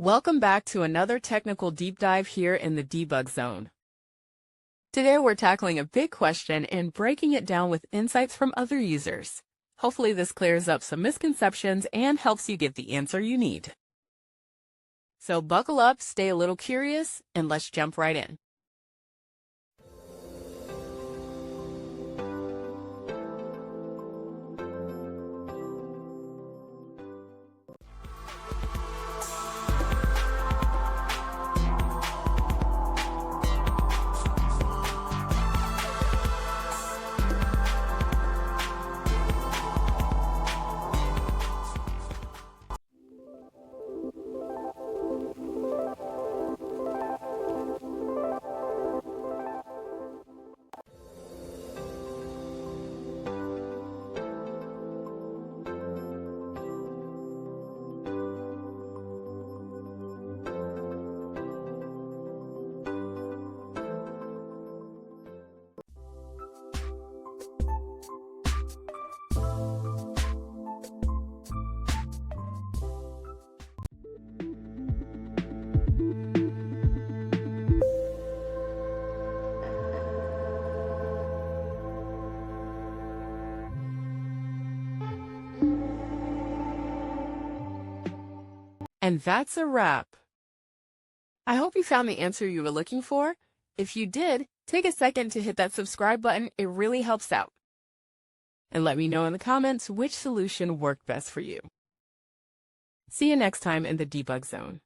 Welcome back to another technical deep dive here in the debug zone. Today we're tackling a big question and breaking it down with insights from other users. Hopefully this clears up some misconceptions and helps you get the answer you need. So buckle up, stay a little curious, and let's jump right in. And that's a wrap. I hope you found the answer you were looking for. If you did, take a second to hit that subscribe button. It really helps out. And let me know in the comments which solution worked best for you. See you next time in the debug zone.